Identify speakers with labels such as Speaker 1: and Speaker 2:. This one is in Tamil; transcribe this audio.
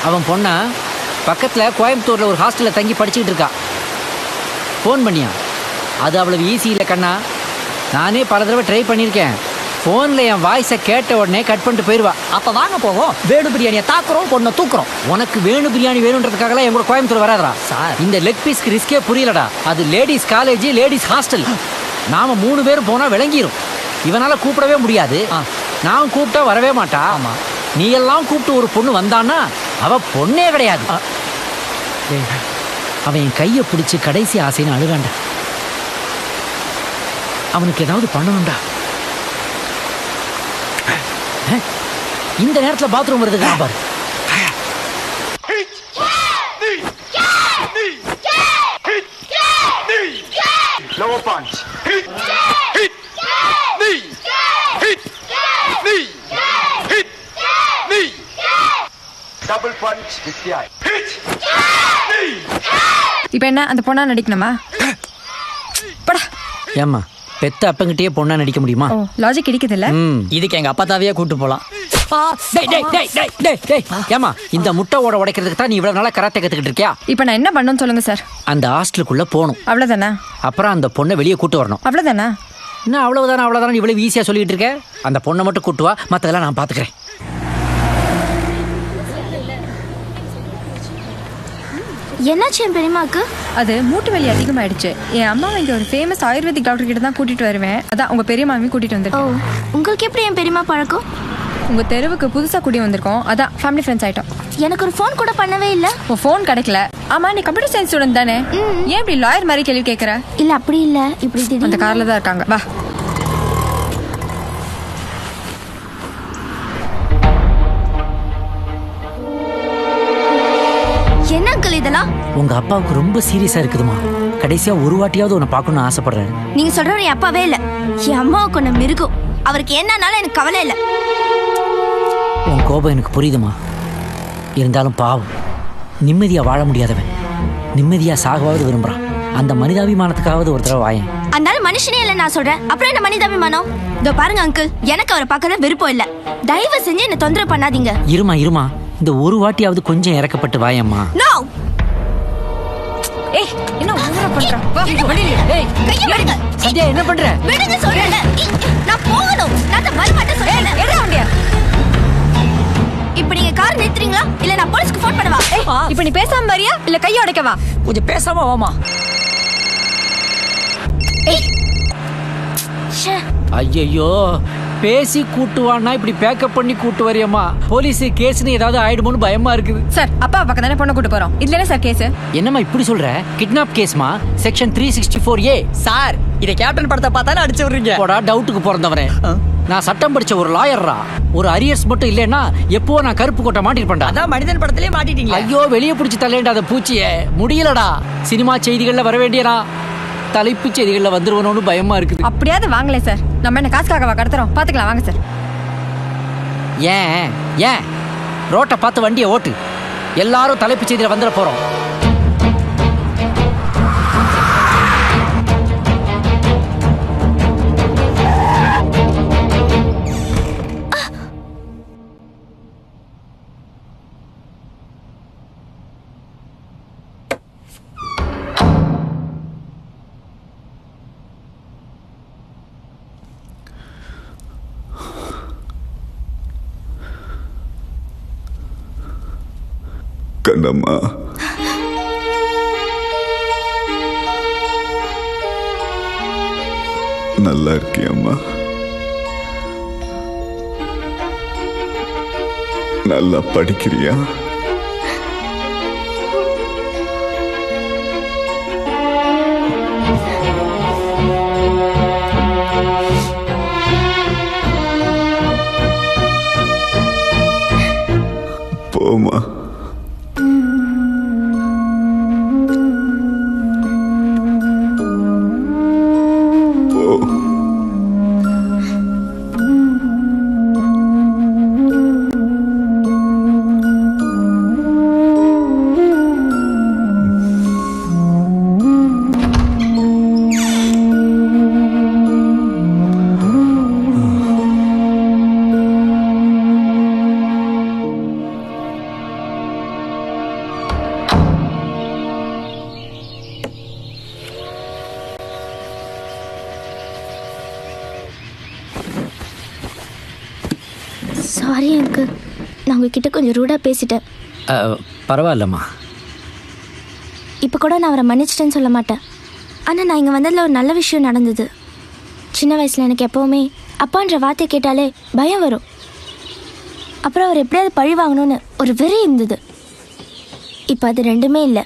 Speaker 1: அவன் பொண்ணா பக்கத்தில் கோயம்புத்தூரில் ஒரு ஹாஸ்டலில் தங்கி படிச்சுக்கிட்டு இருக்கா. ஃபோன் பண்ணியா? அது அவ்வளவு ஈஸி இல்லை கண்ணா. நானே பல தடவை ட்ரை பண்ணியிருக்கேன். ஃபோனில் என் வாய்ஸை கேட்ட உடனே கட் பண்ணிட்டு போயிடுவா.
Speaker 2: அப்போ வாங்க போவோம், வேணு பிரியாணியை தாக்குறோம், பொண்ணை தூக்குறோம்.
Speaker 1: உனக்கு வேணு பிரியாணி வேணுன்றதுக்காகலாம் என் கூட கோயம்புத்தூர் வராதா
Speaker 2: சார்?
Speaker 1: இந்த லெக் பீஸ்க்கு ரிஸ்கே புரியலடா. அது லேடிஸ் காலேஜ், லேடிஸ் ஹாஸ்டல். நாம 3 பேரும் போனால் விளங்கிரும். இவனால் கூப்பிடவே முடியாது. நான் கூப்பிட்டா வரவே மாட்டா.
Speaker 2: ஆமாம்.
Speaker 1: நீ எல்லாம் கூப்பிட்டு ஒரு பொண்ணு வந்தான்னா அவ பொண்ணே கிடையாது. அவன் என் கையை பிடிச்சி கடைசி ஆசைன்னு அழுகாண்டா. அவனுக்கு ஏதாவது பண்ணணும்டா. இந்த நேரத்தில் பாத்ரூம் வருதுங்க பாரு.
Speaker 3: Lower punch. Hit. Hit. Knee. Hit. Knee. Hit. Knee. Double punch with the eye. Hit. Knee.
Speaker 4: இப்போ என்ன அந்த பொண்ணா நடிக்கணுமா? படா.
Speaker 1: ஏம்மா பெத்த அப்பங்கிட்டே பொண்ணா நடிக்க முடியுமா?
Speaker 4: ஓ லாஜிக் கிடைக்குதுல்ல.
Speaker 2: இதுக்கு எங்க அப்பா தாவையே கூட்டு போலாம்.
Speaker 1: ஏமா இந்த முட்டை ஓட உடைக்கிறதுக்கு தான் நீ இவ்வளவு நாளா கராத்தே கத்துக்கிட்டு இருக்கியா?
Speaker 4: இப்போ நான் என்ன பண்ணணும்னு சொல்லுங்க சார்.
Speaker 1: அந்த ஹாஸ்டலுக்குள்ள போகணும்.
Speaker 4: அவ்வளவுதானா?
Speaker 1: அப்புறம் அந்த பொண்ணை வெளியே கூட்டு வரணும்.
Speaker 4: அவ்வளவுதானா?
Speaker 1: என்ன அவ்வளவுதானா இவ்வளவு ஈஸியா சொல்லிட்டு இருக்க? அந்த பொண்ணை மட்டும் கூட்டு வா, மத்ததெல்லாம் நான் பாத்துக்கிறேன்.
Speaker 5: என்னாச்சு என் பெரியமாக்கு?
Speaker 4: அது மூட்டு வலி அதிகமாயிடுச்சு. என் அம்மா இங்க ஒரு ஃபேமஸ் ஆயுர்வேதிக் டாக்டர் கிட்ட தான் கூட்டிட்டு வருவேன். அதான் உங்க பெரியம்மாவையும் கூட்டிட்டு
Speaker 5: ஓ,
Speaker 4: வந்திருக்கேன்.
Speaker 5: உங்களுக்கு எப்படி என் பெரியமா பழக்கம்?
Speaker 4: உங்க தெருவுக்கு புதுசா கூட்டி வந்திருக்கோம். அதான் ஃபேமிலி ஃப்ரெண்ட்ஸ் ஆயிட்டோம்.
Speaker 5: எனக்கு ஒரு ஃபோன் கூட பண்ணவே இல்ல.
Speaker 4: உன் ஃபோன் கிடைக்கல. ஆமா நீ கம்ப்யூட்டர் சயின்ஸ் ஸ்டூடெண்ட் தானே? ஏன் இப்படி லாயர் மாதிரி கேள்வி கேட்கற?
Speaker 5: இல்ல அப்படி இல்ல, இப்படி
Speaker 4: அந்த
Speaker 5: திடீர்னு
Speaker 4: கார்ல தான் இருக்காங்க. வா.
Speaker 5: என்ன அங்கிள் இதெல்லாம்?
Speaker 1: உங்க அப்பாவுக்கு ரொம்ப சீரியஸா இருக்குதுமா. கடைசியா ஒரு வாட்டியாவது உன்னை பார்க்கணும்னு ஆசைப்படுறேன்.
Speaker 5: நீங்க சொல்றவர் என் அப்பாவே இல்ல, என் அம்மாவுக்கு ஒண்ணு மிருகம். அவருக்கு என்னன்னாலும் எனக்கு கவலை இல்ல.
Speaker 1: உன் கோபம் எனக்கு புரியுதுமா. இருந்தாலும் பாவம், நிம்மதியா வாழ முடியாதவன் நிம்மதியா சாகவாவது விரும்புறான். அந்த மனிதாபிமானத்துக்காவது ஒரு தடவை வாயேன்.
Speaker 5: அதனால மனுஷனே இல்ல நான் சொல்றேன். அப்புறம் என்ன மனிதாபிமானம்? இதோ பாருங்க அங்கிள், எனக்கு அவரை பார்க்கறது விருப்பம் இல்ல. தயவு செஞ்சு என்ன தொந்தரவு பண்ணாதீங்க.
Speaker 1: இருமா இந்த ஒரு வாட்டியாவது கொஞ்சம் இறக்கப்பட்டு வாயம்மா.
Speaker 5: நோ.
Speaker 4: ஏய் என்ன ஊரா பண்ற? வா வெளியில. ஏய்
Speaker 5: கைய விடுங்க.
Speaker 1: சத்யா என்ன பண்ற?
Speaker 5: விடுங்க சொல்றேன். நான் போகணும். நான் வர மாட்டேன் சொல்றேன்.
Speaker 4: எற வண்டியா.
Speaker 5: இப்போ நீங்க கார் நிறுத்துறீங்களா இல்ல நான் போலீஸ்க்கு ஃபோன் பண்ணவா?
Speaker 4: இப்போ நீ பேசாம வரியா இல்ல கைய உடைக்கவா?
Speaker 2: கொஞ்சம் பேசாம வாமா.
Speaker 1: ஐயோ பேசி கூட்டுவான்னா இப்படி பேக்கப் பண்ணி கூட்டு வரியம்மா. போலீஸ் கேஸ்னு ஏதாவது ஆயிடுமோன்னு பயமா இருக்குது.
Speaker 4: சார் அப்பா பக்கம் தானே பொண்ணு கூட்டு போறோம். இதுல என்ன சார் கேஸ்?
Speaker 1: என்னம்மா இப்படி சொல்ற? கிட்னாப் கேஸ்மா, செக்ஷன் 364A.
Speaker 2: சார் இதை கேப்டன் படத்தை பார்த்தாலும் அடிச்சு விடுறீங்க.
Speaker 1: போடா டவுட்டுக்கு பிறந்தவரே. நான் சட்டம் படிச்ச ஒரு லாயர்ரா. ஒரு அரியர்ஸ் மட்டும் இல்லைன்னா எப்போ நான் கருப்பு கோட்டை மாட்டிருப்பேன்டா.
Speaker 2: அதான் மனிதன் படத்திலே மாட்டிட்டீங்க.
Speaker 1: ஐயோ வெளியே பிடிச்சி தள்ளையண்டா அந்த பூச்சியே. முடியலடா. சினிமா செய்திகள்ல வர வேண்டியனா தலைப்பு செய்திகள்ல வந்துருவனோன்னு பயமா இருக்குது.
Speaker 4: அப்படியாவது வாங்களே சார். நம்ம என்ன காசுக்காகவா கடத்துறோம்? பாத்துக்கலாம் வாங்க சார்.
Speaker 1: ஏன் ரோட்டை பார்த்து வண்டியை ஓட்டு. எல்லாரும் தலைப்பு செய்தியில வந்துட போறோம்.
Speaker 6: கண்ணம்மா, நல்லா இருக்கியம்மா? நல்லா படிக்கிறியா? போமா.
Speaker 5: சாரி அங்கிள், நான் உங்ககிட்ட கொஞ்சம் ரூடாக பேசிட்டேன்.
Speaker 1: பரவாயில்லம்மா.
Speaker 5: இப்போ கூட நான் அவரை மன்னிச்சிட்டேன்னு சொல்ல மாட்டேன். ஆனால் நான் இங்கே வந்ததில் ஒரு நல்ல விஷயம் நடந்தது. சின்ன வயசில் எனக்கு எப்போவுமே அப்பான்ற வார்த்தை கேட்டாலே பயம் வரும். அப்புறம் அவர் எப்படியாவது பழி வாங்கணும்னு ஒரு வெறி இருந்தது. இப்போ அது ரெண்டுமே இல்லை.